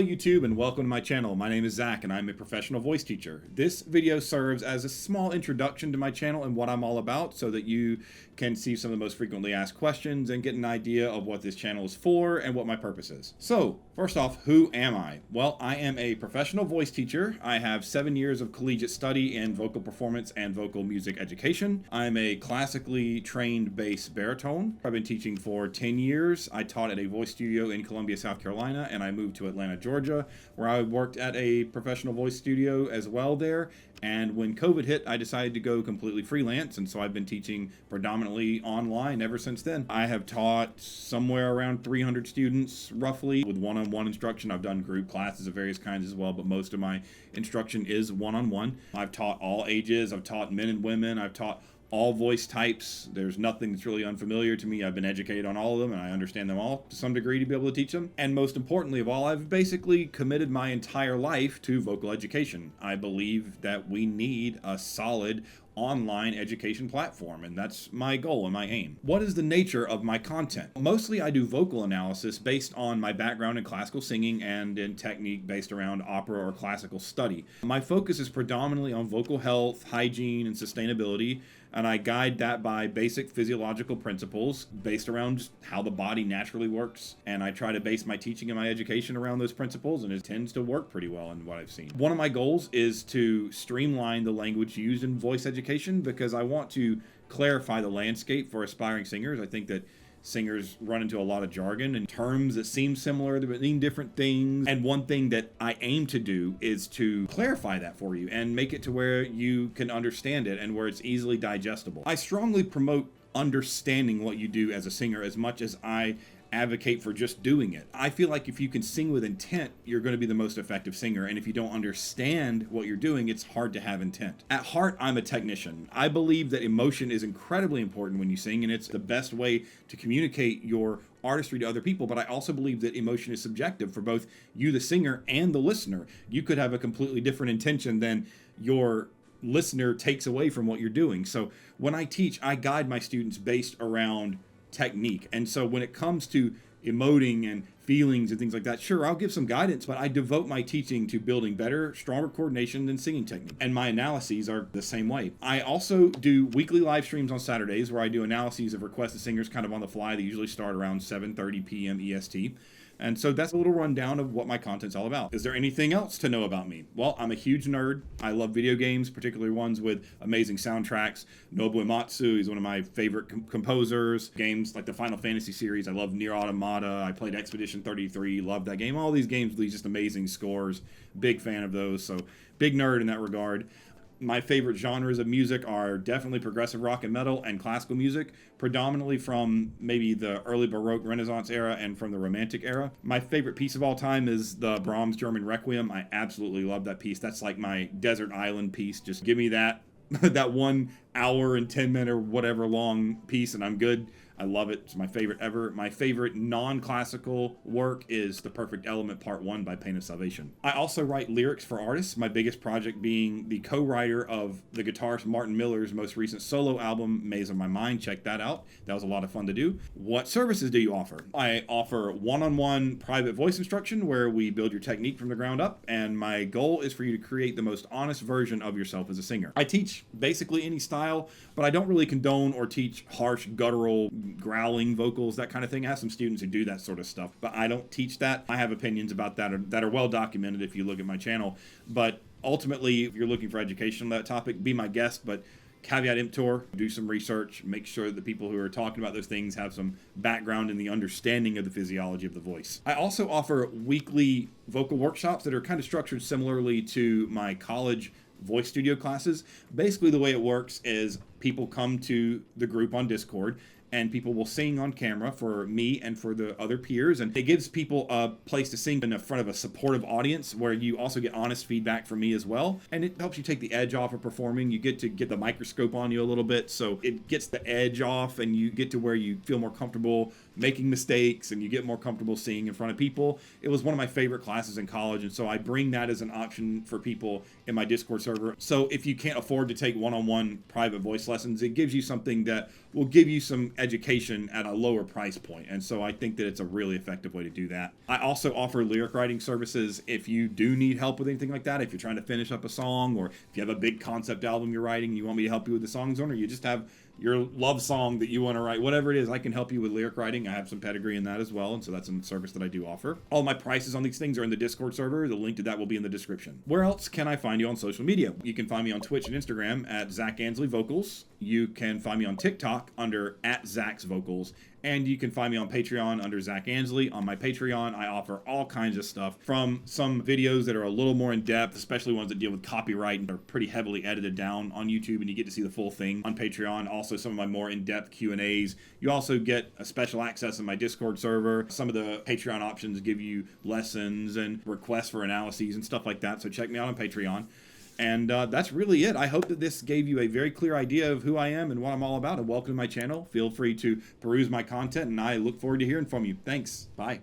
Hello YouTube and welcome to my channel. My name is Zach and I'm a professional voice teacher. This video serves as a small introduction to my channel and what I'm all about so that you can see some of the most frequently asked questions and get an idea of what this channel is for and what my purpose is. So first off, who am I? Well, I am a professional voice teacher. I have 7 years of collegiate study in vocal performance and vocal music education. I'm a classically trained bass baritone. I've been teaching for 10 years. I taught at a voice studio in Columbia, South Carolina, and I moved to Atlanta, Georgia, where I worked at a professional voice studio as well there. And when COVID hit, I decided to go completely freelance, and so I've been teaching predominantly online ever since then. I have taught somewhere around 300 students, roughly, with one-on-one instruction. I've done group classes of various kinds as well, but most of my instruction is one-on-one. I've taught all ages. I've taught men and women. I've taught all voice types. There's nothing that's really unfamiliar to me. I've been educated on all of them and I understand them all to some degree to be able to teach them. And most importantly of all, I've basically committed my entire life to vocal education. I believe that we need a solid online education platform, and that's my goal and my aim. What is the nature of my content? Mostly I do vocal analysis based on my background in classical singing and in technique based around opera or classical study. My focus is predominantly on vocal health, hygiene, and sustainability, and I guide that by basic physiological principles based around just how the body naturally works, and I try to base my teaching and my education around those principles, and it tends to work pretty well in what I've seen. One of my goals is to streamline the language used in voice education because I want to clarify the landscape for aspiring singers. I think that singers run into a lot of jargon and terms that seem similar but mean different things. And one thing that I aim to do is to clarify that for you and make it to where you can understand it and where it's easily digestible. I strongly promote understanding what you do as a singer as much as I advocate for just doing it. I feel like if you can sing with intent, you're going to be the most effective singer. And if you don't understand what you're doing, it's hard to have intent. At heart, I'm a technician. I believe that emotion is incredibly important when you sing, and it's the best way to communicate your artistry to other people. But I also believe that emotion is subjective for both you, the singer, and the listener. You could have a completely different intention than your listener takes away from what you're doing. So when I teach, I guide my students based around technique. And so when it comes to emoting and feelings and things like that, sure, I'll give some guidance, but I devote my teaching to building better, stronger coordination and singing technique. And my analyses are the same way. I also do weekly live streams on Saturdays where I do analyses of requested singers kind of on the fly. They usually start around 7:30 p.m. EST. And so that's a little rundown of what my content's all about. Is there anything else to know about me? Well, I'm a huge nerd. I love video games, particularly ones with amazing soundtracks. Nobuo Uematsu, he's one of my favorite composers. Games like the Final Fantasy series, I love Nier Automata. I played Expedition 33, love that game. All these games with just amazing scores. Big fan of those, so big nerd in that regard. My favorite genres of music are definitely progressive rock and metal and classical music, predominantly from maybe the early Baroque Renaissance era and from the Romantic era. My favorite piece of all time is the Brahms German Requiem. I absolutely love that piece. That's like my desert island piece. Just give me that that 1 hour and 10 minute or whatever long piece and I'm good. I love it. It's my favorite ever. My favorite non-classical work is The Perfect Element Part 1 by Pain of Salvation. I also write lyrics for artists, my biggest project being the co-writer of the guitarist Martin Miller's most recent solo album, Maze of My Mind. Check that out. That was a lot of fun to do. What services do you offer? I offer one-on-one private voice instruction where we build your technique from the ground up, and my goal is for you to create the most honest version of yourself as a singer. I teach basically any style, but I don't really condone or teach harsh, guttural, growling vocals, that kind of thing. I have some students who do that sort of stuff, but I don't teach that. I have opinions about that are well documented if you look at my channel. But ultimately, if you're looking for education on that topic, be my guest, but caveat emptor, do some research, make sure that the people who are talking about those things have some background in the understanding of the physiology of the voice. I also offer weekly vocal workshops that are kind of structured similarly to my college voice studio classes. Basically, the way it works is people come to the group on Discord and people will sing on camera for me and for the other peers. And it gives people a place to sing in front of a supportive audience where you also get honest feedback from me as well. And it helps you take the edge off of performing. You get to get the microscope on you a little bit, so it gets the edge off and you get to where you feel more comfortable making mistakes and you get more comfortable singing in front of people. It was one of my favorite classes in college, and so I bring that as an option for people in my Discord server. So if you can't afford to take one-on-one private voice lessons, it gives you something that will give you some education at a lower price point. And so I think that it's a really effective way to do that. I also offer lyric writing services if you do need help with anything like that. If you're trying to finish up a song, or if you have a big concept album you're writing, you want me to help you with the songs on, or you just have your love song that you want to write, whatever it is, I can help you with lyric writing. I have some pedigree in that as well, and so that's a service that I do offer. All my prices on these things are in the Discord server. The link to that will be in the description. Where else can I find you on social media? You can find me on Twitch and Instagram at Zach Ansley Vocals. You can find me on TikTok under @ZachsVocals. And you can find me on Patreon under Zach Ansley. On my Patreon, I offer all kinds of stuff, from some videos that are a little more in depth, especially ones that deal with copyright and are pretty heavily edited down on YouTube, and you get to see the full thing on Patreon. Also, some of my more in-depth Q&As. You also get a special access in my Discord server. Some of the Patreon options give you lessons and requests for analyses and stuff like that. So check me out on Patreon. And that's really it. I hope that this gave you a very clear idea of who I am and what I'm all about. And welcome to my channel. Feel free to peruse my content, and I look forward to hearing from you. Thanks. Bye.